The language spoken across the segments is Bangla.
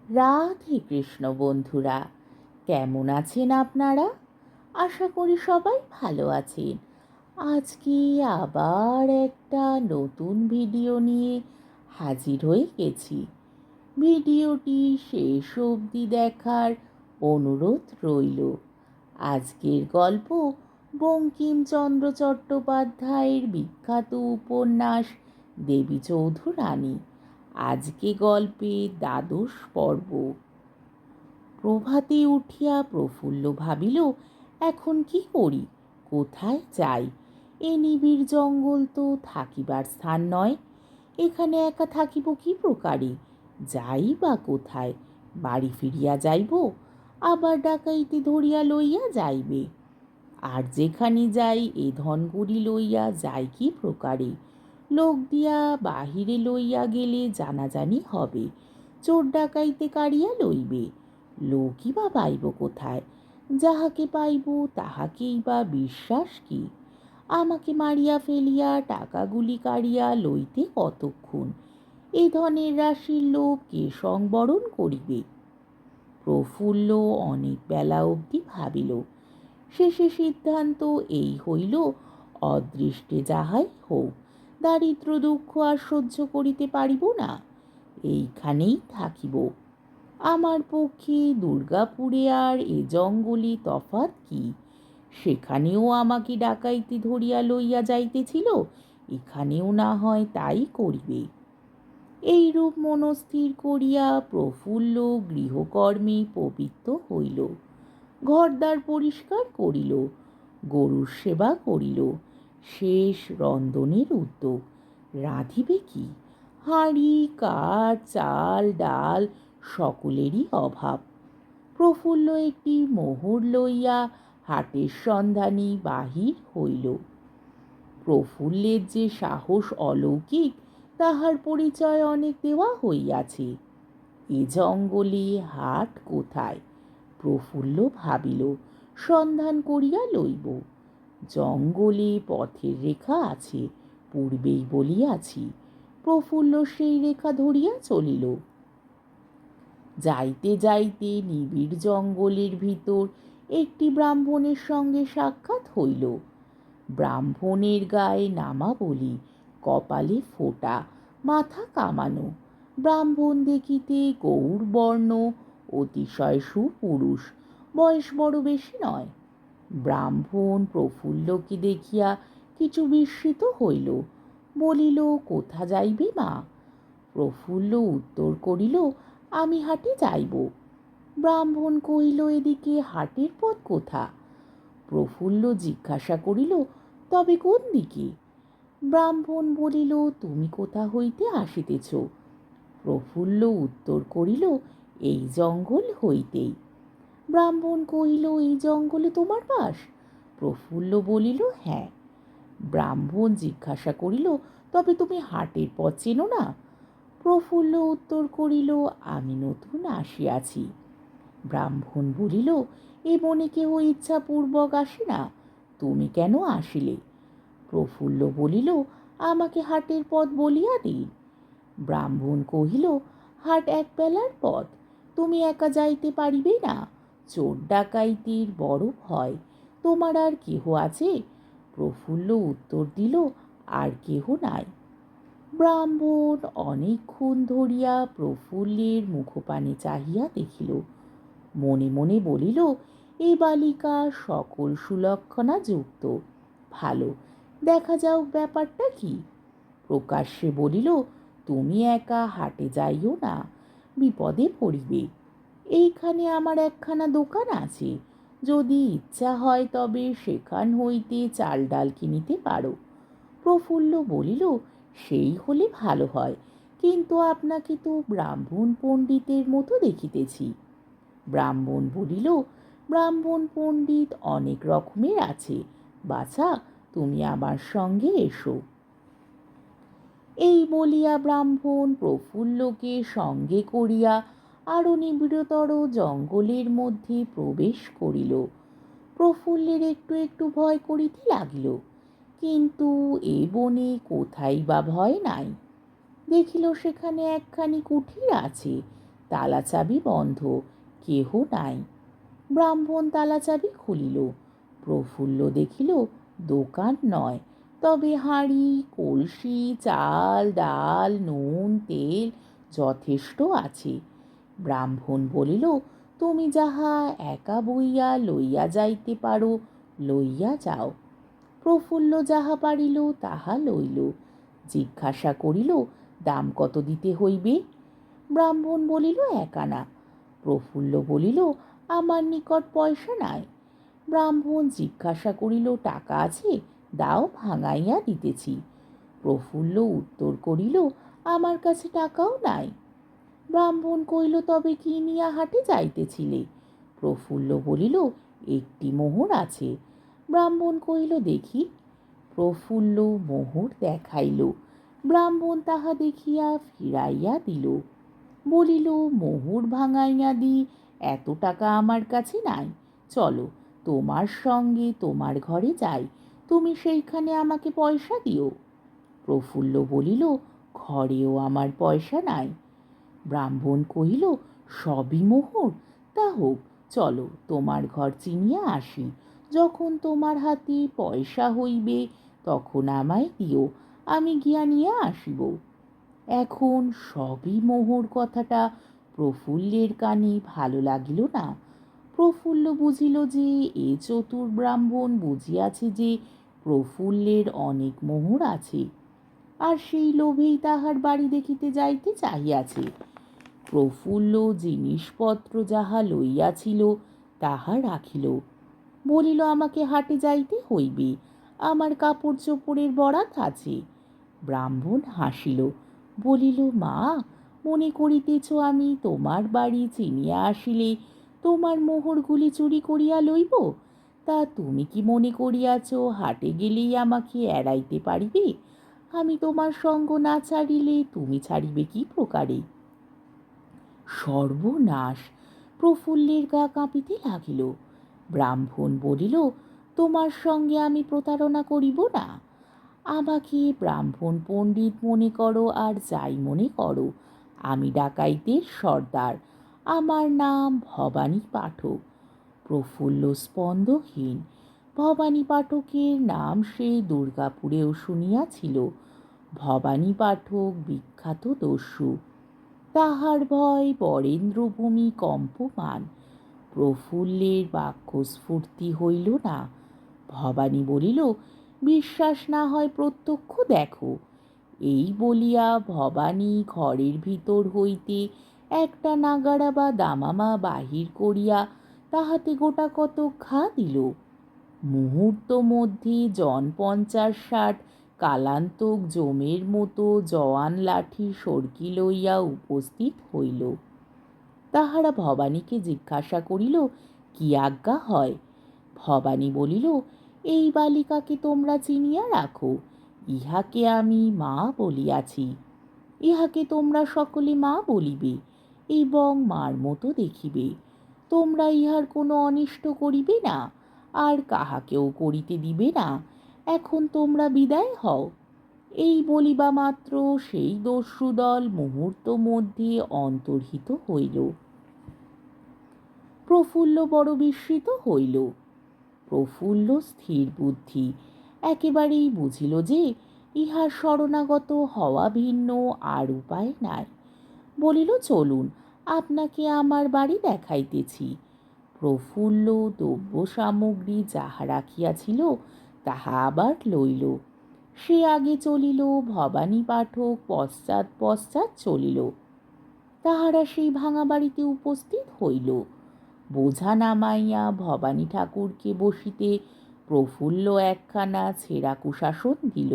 রাধে কৃষ্ণ বন্ধুরা, কেমন আছেন আপনারা? আশা করি সবাই ভালো আছেন। আজকে আবার একটা নতুন ভিডিও নিয়ে হাজির হয়ে গেছি। ভিডিওটি শেষ অবধি দেখার অনুরোধ রইল। আজকের গল্প বঙ্কিমচন্দ্র চট্টোপাধ্যায়ের বিখ্যাত উপন্যাস দেবী চৌধুরানী। আজকে গল্পে দ্বাদশ পর্ব। প্রভাতে উঠিয়া প্রফুল্ল ভাবিল, এখন কি করি, কোথায় যাই? এ নিবিড় জঙ্গল তো থাকিবার স্থান নয়। এখানে একা থাকিব কি প্রকারে? যাই বা কোথায়? বাড়ি ফিরিয়া যাইব, আবার ডাকাইতে ধরিয়া লইয়া যাইবে। আর যেখানে যাই এ ধনগুড়ি লইয়া যাই কি প্রকারে? লোক দিয়া বাহিরে লইয়া গেলে জানাজানি হবে, চোর ডাকাইতে কাড়িয়া লইবে। লোকই বা পাইব কোথায়? যাহাকে পাইব তাহাকেই বা বিশ্বাস কি? আমাকে মারিয়া ফেলিয়া টাকাগুলি কাড়িয়া লইতে কতক্ষণ? এই ধনের রাশির লোক কে সংবরণ করিবে? প্রফুল্ল অনেক বেলা অবধি ভাবিল। শেষে সিদ্ধান্ত এই হইল, অদৃষ্টে যাহাই হোক, দারিদ্র দুঃখ আর সহ্য করিতে পারিব না, এইখানেই থাকিব। আমার পক্ষে দুর্গাপুরে আর এ জঙ্গলে তফাৎ কি? সেখানেও আমাকে ডাকাইতে ধরিয়া লইয়া যাইতেছিল, এখানেও না হয় তাই করিবে। এইরূপ মনস্থির করিয়া প্রফুল্ল গৃহকর্মে প্রবৃত্ত হইল। ঘরদ্বার পরিষ্কার করিল, গরুর সেবা করিল, শেষ রন্ধনের উদ্যোগ। রাঁধিবে কি? হাঁড়ি কাঠ চাল ডাল সকলেরই অভাব। প্রফুল্ল একটি মোহর লইয়া হাটের সন্ধানে বাহির হইল। প্রফুল্লের যে সাহস অলৌকিক, তাহার পরিচয় অনেক দেওয়া হইয়াছে। এ জঙ্গলে হাট কোথায়? প্রফুল্ল ভাবিল, সন্ধান করিয়া লইব। জঙ্গলে পথের রেখা আছে, পূর্বেই বলিয়াছি। প্রফুল্ল সেই রেখা ধরিয়া চলিল। যাইতে যাইতে নিবিড় জঙ্গলের ভিতর একটি ব্রাহ্মণের সঙ্গে সাক্ষাৎ হইল। ব্রাহ্মণের গায়ে নামাবলি, কপালে ফোঁটা, মাথা কামানো। ব্রাহ্মণ দেখিতে গৌরবর্ণ, অতিশয় সুপুরুষ, বয়স বড় বেশি নয়। ব্রাহ্মণ প্রফুল্লকে দেখিয়া কিছু বিস্মিত হইল, বলিল, কোথা যাইবে মা? প্রফুল্ল উত্তর করিল, আমি হাটে যাইব। ব্রাহ্মণ কহিল, এদিকে হাটের পথ কোথা? প্রফুল্ল জিজ্ঞাসা করিল, তবে কোন দিকে? ব্রাহ্মণ বলিল, তুমি কোথা হইতে আসিতেছ? প্রফুল্ল উত্তর করিল, এই জঙ্গল হইতেই। ব্রাহ্মণ কহিল, এই জঙ্গলে তোমার বাস? প্রফুল্ল বলিল, হ্যাঁ। ব্রাহ্মণ জিজ্ঞাসা করিল, তবে তুমি হাটের পথ চেনো না? প্রফুল্ল উত্তর করিল, আমি নতুন আসিয়াছি। ব্রাহ্মণ বলিল, এ বনে কেহ ইচ্ছাপূর্বক আসে না, তুমি কেন আসিলে? প্রফুল্ল বলিল, আমাকে হাটের পথ বলিয়া দিন। ব্রাহ্মণ কহিল, হাট এক বেলার পথ, তুমি একা যাইতে পারিবে না। চোর ডাকাইতির বড় ভয়। তোমার আর কেহ আছে? প্রফুল্ল উত্তর দিল, আর কেহ নাই। ব্রাহ্মণ অনেকক্ষণ ধরিয়া প্রফুল্লের মুখপানে চাহিয়া দেখিল। মনে মনে বলিল, এ বালিকা সকল সুলক্ষণা যুক্ত, ভালো, দেখা যাও ব্যাপারটা কি। প্রকাশ্যে বলিল, তুমি একা হাটে যাইও না, বিপদে পড়িবে। এইখানে আমার একখানা দোকান আছে, যদি ইচ্ছা হয় তবে সেখান হইতে চাল ডাল কিনিতে পারো। প্রফুল্ল বলিল, সেই হলে ভালো হয়, কিন্তু আপনাকে তো ব্রাহ্মণ পণ্ডিতের মতো দেখিতেছি। ব্রাহ্মণ বলিল, ব্রাহ্মণ পণ্ডিত অনেক রকমের আছে, বাছা, তুমি আমার সঙ্গে এসো। এই বলিয়া ব্রাহ্মণ প্রফুল্লকে সঙ্গে করিয়া আরো নিবিড়তর জঙ্গলের মধ্যে প্রবেশ করিল। প্রফুল্লের একটু একটু ভয় করিতে লাগিল, কিন্তু এ বনে কোথায় বা ভয় নাই। দেখিল সেখানে একখানি কুঠির আছে, তালা চাবি বন্ধ, কেহ নাই। ব্রাহ্মণ তালা চাবি খুলিল। প্রফুল্ল দেখিল দোকান নয়, তবে হাঁড়ি কলসি চাল ডাল নুন তেল যথেষ্ট আছে। ব্রাহ্মণ বলিল, তুমি যাহা একা বইয়া লইয়া যাইতে পারো লইয়া যাও। প্রফুল্ল যাহা পারিল তাহা লইল। জিজ্ঞাসা করিল, দাম কত দিতে হইবে? ব্রাহ্মণ বলিল, 1 আনা। প্রফুল্ল বলিল, আমার নিকট পয়সা নাই। ব্রাহ্মণ জিজ্ঞাসা করিল, টাকা আছে? দাও, ভাঙাইয়া দিতেছি। প্রফুল্ল উত্তর করিল, আমার কাছে টাকাও নাই। ব্রাহ্মণ কহিল, তবে কি নিয়া হাটে যাইতেছিলে? প্রফুল্ল বলিল, একটি মোহর আছে। ব্রাহ্মণ কহিল, দেখি। প্রফুল্ল মোহর দেখাইল। ব্রাহ্মণ তাহা দেখিয়া ফিরাইয়া দিল। বলিল, মোহর ভাঙাইয়া দি, এত টাকা আমার কাছে নাই। চলো, তোমার সঙ্গে তোমার ঘরে যাই, তুমি সেইখানে আমাকে পয়সা দিও। প্রফুল্ল বলিল, ঘরেও আমার পয়সা নাই। ব্রাহ্মণ কহিল, সবই মোহর? তা হোক, চলো তোমার ঘর চিনিয়া আসি। যখন তোমার হাতে পয়সা হইবে তখন আমায় দিও, আমি গিয়া নিয়া আসিব। এখন সবই মোহর কথাটা প্রফুল্লের কানে ভালো লাগিল না। প্রফুল্ল বুঝিল যে এ চতুর ব্রাহ্মণ বুঝিয়াছে যে প্রফুল্লের অনেক মোহর আছে, আর সেই লোভেই তাহার বাড়ি দেখিতে যাইতে চাহিয়াছে। প্রফুল্ল জিনিসপত্র যাহা লইয়াছিল তাহা রাখিল। বলিল, আমাকে হাটে যাইতে হইবে, আমার কাপড় চোপড়ের বরাত আছে। ব্রাহ্মণ হাসিল, বলিল, মা, মনে করিতেছ আমি তোমার বাড়ি চিনিয়া আসিলে তোমার মোহরগুলি চুরি করিয়া লইব? তা তুমি কি মনে করিয়াছ হাটে গেলেই আমাকে এড়াইতে পারিবে? আমি তোমার সঙ্গ না ছাড়িলে তুমি ছাড়িবে কি প্রকারে? সর্বনাশ! প্রফুল্লের গা কাঁপিতে লাগিল। ব্রাহ্মণ বলিল, তোমার সঙ্গে আমি প্রতারণা করিব না। আমাকে ব্রাহ্মণ পণ্ডিত মনে করো আর যাই মনে করো, আমি ডাকাইতের সর্দার। আমার নাম ভবানী পাঠক। প্রফুল্ল স্পন্দহীন। ভবানী পাঠকের নাম সে দুর্গাপুরেও শুনিয়াছিল। ভবানী পাঠক বিখ্যাত দস্যু। তাহার ভয় বরেন্দ্রভূমি কম্পমান। প্রফুল্লের বাক্যস্ফূর্তি হইল না। ভবানী বলিল, বিশ্বাস না হয় প্রত্যক্ষ দেখো। এই বলিয়া ভবানী ঘরের ভিতর হইতে একটা নাগাড়া বা দামামা বাহির করিয়া তাহাতে গোটা কত ঘা দিল। মুহূর্ত মধ্যে 50-60 কালান্তক জমের মতো জওয়ান লাঠি সড়কি লইয়া উপস্থিত হইল। তাহারা ভবানীকে জিজ্ঞাসা করিল, কি আজ্ঞা হয়? ভবানী বলিল, এই বালিকাকে তোমরা চিনিয়া রাখো। ইহাকে আমি মা বলিয়াছি। ইহাকে তোমরা সকলে মা বলিবে এবং মার মতো দেখিবে। তোমরা ইহার কোনো অনিষ্ট করিবে না, আর কাহাকেও করিতে দিবে না। এখন তোমরা বিদায় হও। এই বলিবা মাত্র সেই দস্যুদল মুহূর্ত মধ্যে অন্তর্হিত হইল। প্রফুল্ল বড় বিস্মিত হইল। প্রফুল্ল স্থির বুদ্ধি, একেবারেই বুঝিল যে ইহার শরণাগত হওয়া ভিন্ন আর উপায় নাই। বলিল, চলুন, আপনাকে আমার বাড়ি দেখাইতেছি। প্রফুল্ল দ্রব্য সামগ্রী যাহা রাখিয়াছিল তাহা আবার লইল। সে আগে চলিল, ভবানী পাঠক পশ্চাৎ পশ্চাৎ চলিল। তাহারা সেই ভাঙা বাড়িতে উপস্থিত হইল। বোঝা নামাইয়া ভবানী ঠাকুরকে বসিতে প্রফুল্ল একখানা ছেঁড়া কুশাসন দিল।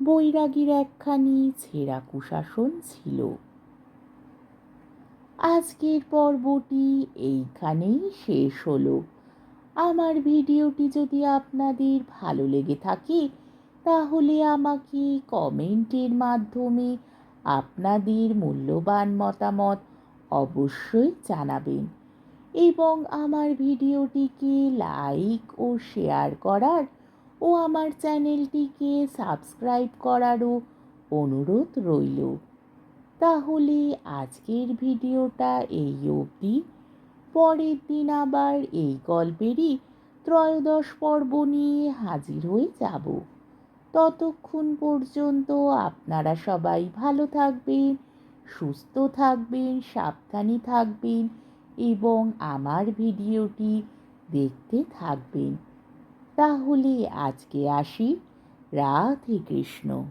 বৈরাগীর একখানি ছেঁড়া কুশাসন ছিল। আজকের পর্বটি এইখানেই শেষ হলো। আমার ভিডিওটি যদি আপনাদের ভালো লেগে থাকে তাহলে আমাকে কমেন্টের মাধ্যমে আপনাদের মূল্যবান মতামত অবশ্যই জানাবেন এবং আমার ভিডিওটিকে লাইক ও শেয়ার করার ও আমার চ্যানেলটিকে সাবস্ক্রাইব করারও অনুরোধ রইল। তাহলে আজকের ভিডিওটা এই অবধি। পরের দিন আবার এই গল্পেরই ত্রয়োদশ পর্ব নিয়ে হাজির হয়ে যাব। ততক্ষণ পর্যন্ত আপনারা সবাই ভালো থাকবেন, সুস্থ থাকবেন, সাবধানে থাকবেন এবং আমার ভিডিওটি দেখতে থাকবেন। তাহলে আজকে আসি। রাধে কৃষ্ণ।